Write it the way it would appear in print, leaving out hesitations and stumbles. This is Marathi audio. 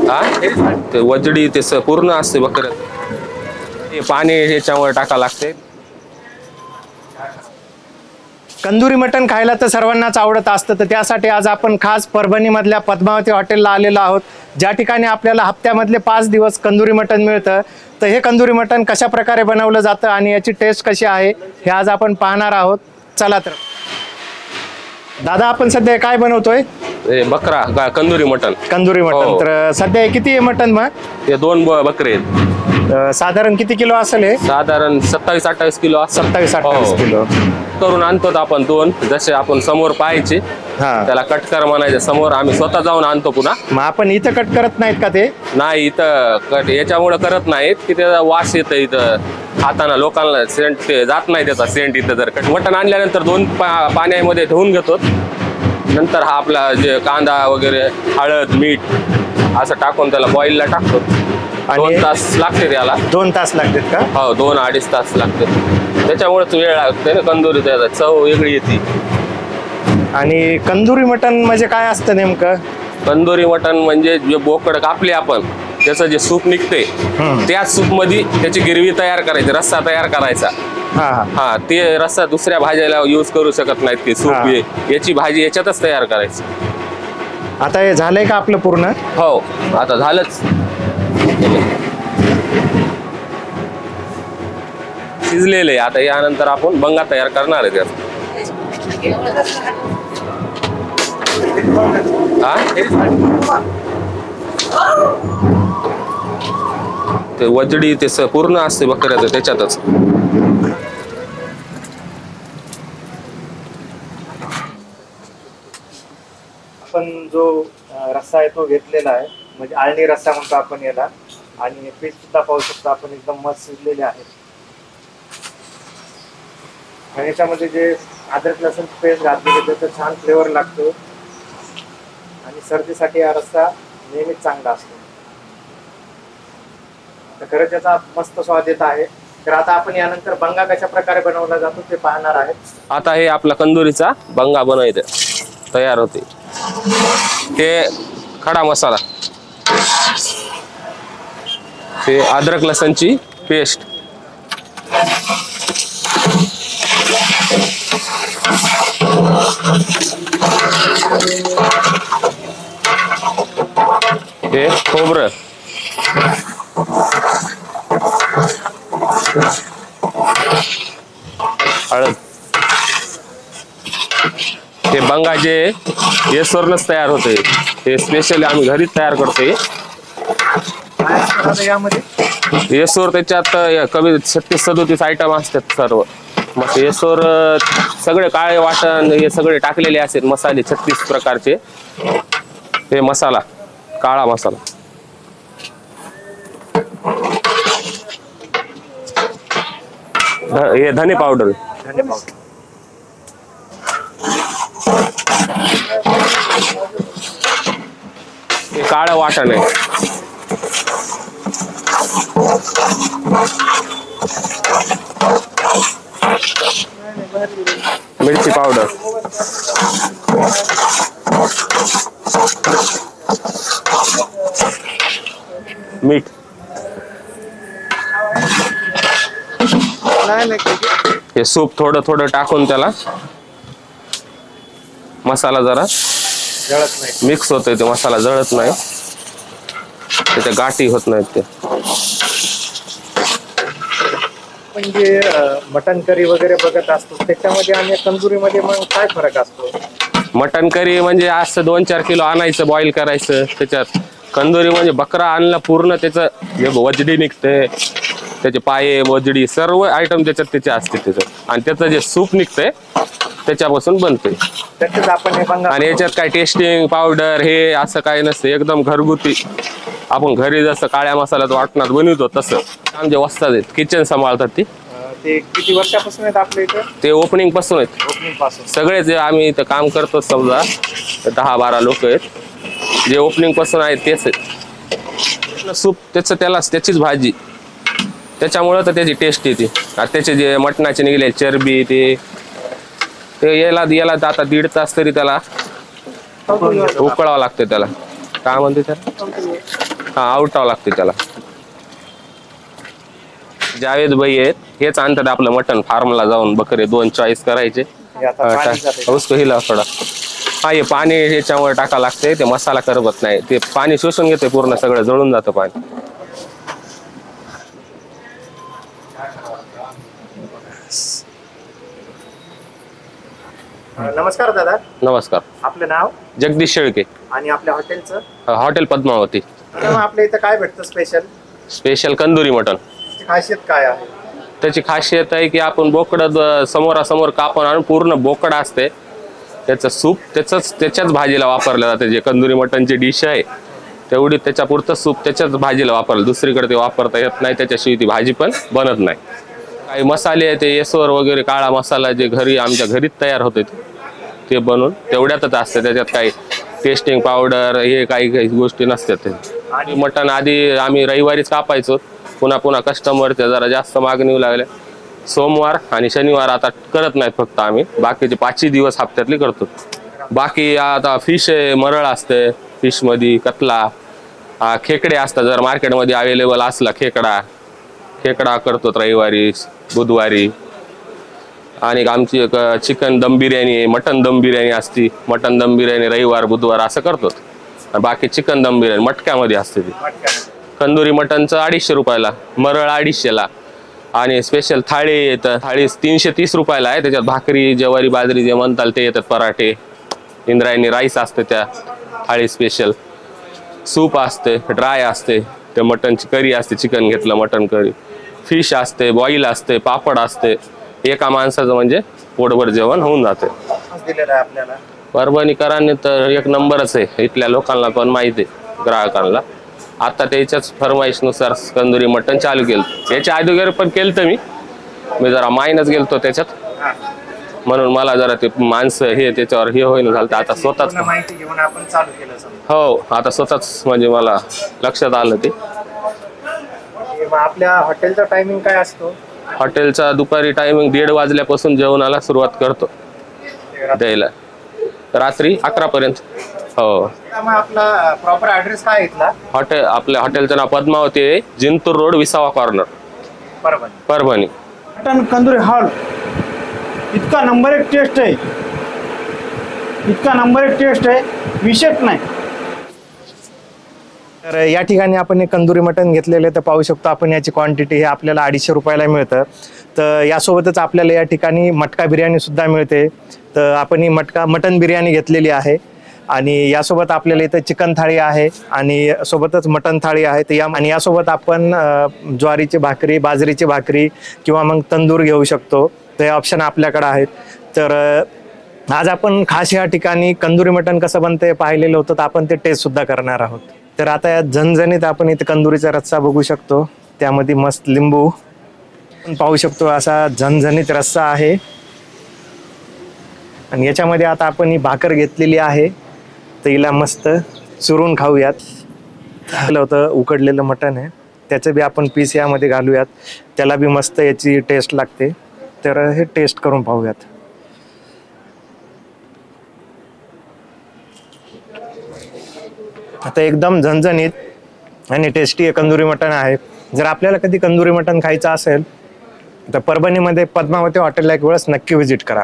हा ते वजडी ते पूर्ण असते बकऱ्यात. ते पाणी ह्याच्यावर टाका लागते. कंदुरी मटण खायला तर सर्वांनाच आवडत असतं, तर त्यासाठी आज आपण खास परभणीमधल्या पद्मावती हॉटेलला आलेलो आहोत, ज्या ठिकाणी आपल्याला हप्त्यामधले 5 दिवस कंदुरी मटण मिळतं. तर हे कंदुरी मटण कशा प्रकारे बनवलं जातं आणि याची टेस्ट कशी आहे हे आज आपण पाहणार आहोत. चला तर दादा, आपण सध्या काय बनवतोय? बकरा कंदुरी मटण. कंदुरी मटण. तर सध्या हे किती आहे मटण? मग हे 2 बकरे आहेत. साधारण किती किलो असेल हे? साधारण 27-28 किलो. 27-28 किलो करून आणतो आपण 2. जसे आपण समोर पाहायचे त्याला कट कर म्हणायचे, समोर आम्ही स्वतः जाऊन आणतो. पुन्हा मग आपण इथं कट करत नाहीत का? ते नाही, इथं कट याच्यामुळे करत नाहीत की त्याचा वास येतं. इथं खाताना लोकांना सेंट ते जात नाही त्याचा सेंट. इथं जर मटण आणल्यानंतर 2 पाण्यामध्ये धुवून घेतो. नंतर हा आपला जे कांदा वगैरे, हळद, मीठ असं टाकून त्याला बॉईलला टाकतो. 2 तास लागते त्याला. 2 तास लागतात का? हो, 2-2.5 तास लागते. त्याच्यामुळेच वेळ लागते ना. कंदुरी त्याचा चव वेगळी येते. आणि कंदुरी मटण म्हणजे काय असतं नेमकं? कंदुरी मटण म्हणजे जे बोकड कापले आपण, त्याचं जे सूप निघते त्याच सूप मध्ये त्याची गिरवी तयार करायची, रस्सा तयार करायचा. हा ते रस्सा दुसऱ्या भाज्याला यूज करू शकत नाहीत. ते सूप याची भाजी याच्यातच तयार करायची. आता हे झालंय का आपलं पूर्ण? हो, आता झालंच. शिजलेले. आता यानंतर आपण बंगा तयार करणार आहे त्याचा. ते वजडी ते पूर्ण असते बकऱ्याचं त्याच्यातच. आपण जो रस्सा आहे तो घेतलेला आहे, म्हणजे आळणी रस्सा म्हणतो आपण याला. आणि पीस सुद्धा पाहू शकतो आपण, एकदम मस्त शिजलेले आहे. आणि याच्यामध्ये जे अद्रक लसूण पेस्ट घातलेले त्याचा छान फ्लेवर लागतो. आणि सर्दीसाठी हा रस्सा नेहमीच चांगला असतो. तर खरंच याचा मस्त स्वाद येत आहे. तर आता आपण यानंतर बंगा कशा प्रकारे बनवला जातो ते पाहणार आहे. आता हे आपला कंदुरीचा बंगा बनवायचा तयार होते. ते खडा मसाला, ते अद्रक लसणची पेस्ट, हे खोबरं, हळद. हे बंगा जे येसवरनच तयार होते. हे स्पेशली आम्ही घरीच तयार करतोय. येसवर त्याच्यात कमी 36-37 आयटम असतात सर्व. मग येसवर सगळे काळे वाटण हे सगळे टाकलेले असतात मसाले 36 प्रकारचे. हे मसाला, काळा मसाला, हे धने पावडर, हे काळं वाटण आहे, मिरची पावडर, मीठ, हे सूप थोडं थोडं टाकून त्याला मसाला जरा मिक्स होतोय. ते मसाला जळत नाही, त्याच्या गाठी होत नाहीत. ते म्हणजे मटन करी वगैरे बघत असतो त्याच्यामध्ये आणि तंदुरीमध्ये मग काय फरक असतो? मटन करी म्हणजे असं 2-4 किलो आणायचं, बॉईल करायचं. त्याच्यात कंदुरी म्हणजे बकरा आणला पूर्ण, त्याचं जे वजडी निघते, त्याचे पाये, वजडी, सर्व आयटम त्याच्यात त्याचे असते. त्याच्यात आणि त्याचं जे सूप निघतंय त्याच्यापासून बनते. आणि याच्यात काय टेस्टिंग पावडर हे असं काही नसतं, एकदम घरगुती. आपण घरी जसं काळ्या मसाल्यात वाटणात बनवतो तसं. आमचे वस्ताद आहेत, किचन सांभाळतात. ते किती वर्षापासून आहेत आपल्या इथं? ते ओपनिंग पासून आहेत. ओपनिंग पासून सगळेच आम्ही इथं काम करतो, समजा 10-12 लोक आहेत जे ओपनिंग पासून आहेत. तेच आहेत. सूप त्याचं त्यालाच, त्याचीच भाजी, त्याच्यामुळं तर त्याची टेस्ट येते. त्याचे जे मटणाचे निघाले चरबी ते याला आता 1.5 तास तरी त्याला उकळावं लागतं. त्याला काय म्हणते त्याला, हा आवटावं लागते त्याला. जावेद भाई आहेत, हेच आणतात आपलं मटन फार्मला जाऊन. बकरे 2 चॉईस करायचे. उसको हिला थोडा. हा हे पाणी याच्यामुळे टाका लागते, ते मसाला करपत नाही. ते पाणी शोषून घेते पूर्ण, सगळं जळून जातं पाणी. नमस्कार दादा. नमस्कार. आपलं नाव? जगदीश शेळके. आणि आपल्या हॉटेलचं? हॉटेल पद्मावती. आपल्या इथं काय भेटतं स्पेशल? Special कंदुरी mutton. खासियत काय आहे? त्याची खासियत आहे की आपण बोकड समोरासमोर कापून आणून, पूर्ण बोकड असते त्याचं सूप त्याच्याच भाजीला वापरलं जातं. जे कंदुरी मटनची डिश आहे तेवढी त्याच्या पुरतं सूप त्याच्याच भाजीला वापरलं, दुसरीकडे ते वापरता येत नाही. त्याच्याशिवाय ती भाजी पण बनत नाही. काही मसाले आहे ते येसवर वगैरे, काळा मसाला जे घरी आमच्या घरीच तयार होते ते बनवून तेवढ्यातच असते. त्याच्यात काही टेस्टिंग पावडर हे काही गोष्टी नसतात. आणि मटण आधी आम्ही रविवारीच कापायचो, पुन्हा कस्टमरच्या जरा जास्त मागणी येऊ लागल्या. सोमवार आणि शनिवार आता करत नाहीत फक्त आम्ही, बाकीचे 5 दिवस हप्त्यातले करतो. बाकी आता फिश आहे, मरळ असते फिशमध्ये, कतला, खेकडे असतात. जर मार्केटमध्ये अवेलेबल असला खेकडा करतो रविवारी बुधवारी. आणि आमची एक चिकन दम बिर्याणी आहे, मटन दम बिर्याणी असती. मटन दम बिर्याणी रविवार बुधवार असं करतो. बाकी चिकन दम बिर्याणी मटक्यामध्ये असते ती. कंदुरी मटनचं 250 रुपयाला, मरळ 250ला. आणि स्पेशल थाळी येतं, थाळी 330 रुपयाला आहे. त्याच्यात भाकरी, ज्वारी बाजरी जे म्हणताल ते येतात, पराठे, इंद्रायणी राईस असते त्या थाळी. स्पेशल सूप असते, ड्राय असते, ते मटनची करी असते, चिकन घेतलं मटन करी, फिश असते, बॉईल असते, पापड असते. एका माणसाचं म्हणजे पोटभर जेवण होऊन जाते. आपल्याला परभणीकरांनी तर एक नंबरच आहे. इथल्या लोकांना पण माहिती आहे, ग्राहकांना. आता त्याच्याच फरमाईशनुसार कंदुरी मटन चालू केलं. याच्या अगोदर पण केलं मी जरा मायनस गेलतो त्याच्यात, म्हणून मला जरा ते माणसं हे त्याच्यावर हे होईन झालं. आता स्वतःच माहिती घेऊन आपण चालू केलं. हो, आता स्वतःच म्हणजे मला लक्षात आलं ते. आपल्या हॉटेलचा टायमिंग काय असतो? हॉटेलचा दुपारी टायमिंग 1:30 वाजल्यापासून जेवणाला सुरुवात करतो द्यायला, रात्री 11 पर्यंत. हो. आपला प्रॉपर ऍड्रेस काय इथला? आपल्या हॉटेलचं नाव पद्मावती आहे, जिंतूर रोड, विसावा कॉर्नर, परभणी. मटन कंदुरी हॉल इतका नंबर 1 टेस्ट आहे, इतका नंबर 1 टेस्ट आहे, विशेष नाही. तर या ठिकाणी आपण एक कंदुरी मटन घेतलेले तर पाहू शकतो आपण. याची क्वांटिटी हे आपल्याला 250 रुपयाला मिळतं. तर यासोबतच आपल्याला या ठिकाणी मटका बिर्याणी सुद्धा मिळते. तर आपण ही मटन बिर्याणी घेतलेली आहे. आणि यासोबत आपल्याला इथं चिकन थाळी आहे आणि सोबतच मटन थाळी आहे. तर आणि यासोबत आपण ज्वारीची भाकरी, बाजरीची भाकरी किंवा मग तंदूर घेऊ शकतो. तर हे ऑप्शन आपल्याकडे आहेत. तर आज आपण खास या ठिकाणी कंदुरी मटन कसं बनतं पाहिलेलं होतं, तर आपण ते टेस्ट सुद्धा करणार आहोत. तर आता या झणझणीत आपण इथे कंदुरीचा रस्सा बघू शकतो, त्यामध्ये मस्त लिंबू पाहू शकतो. असा झणझणीत रस्सा आहे. आणि याच्यामध्ये आता आपण ही भाकर घेतलेली आहे, तर हिला मस्त चुरून खाऊयात. होतं उकडलेलं मटण आहे, त्याचं बी आपण पीस यामध्ये घालूयात, त्याला बी मस्त याची टेस्ट लागते. तर हे टेस्ट करून पाहूयात. आता एकदम झणझणीत आणि टेस्टी हे कंदुरी मटण आहे. जर आपल्याला कधी कंदुरी मटण खायचं असेल तर परभणीमध्ये पद्मावती हॉटेलला एक वेळेस नक्की व्हिजिट करा.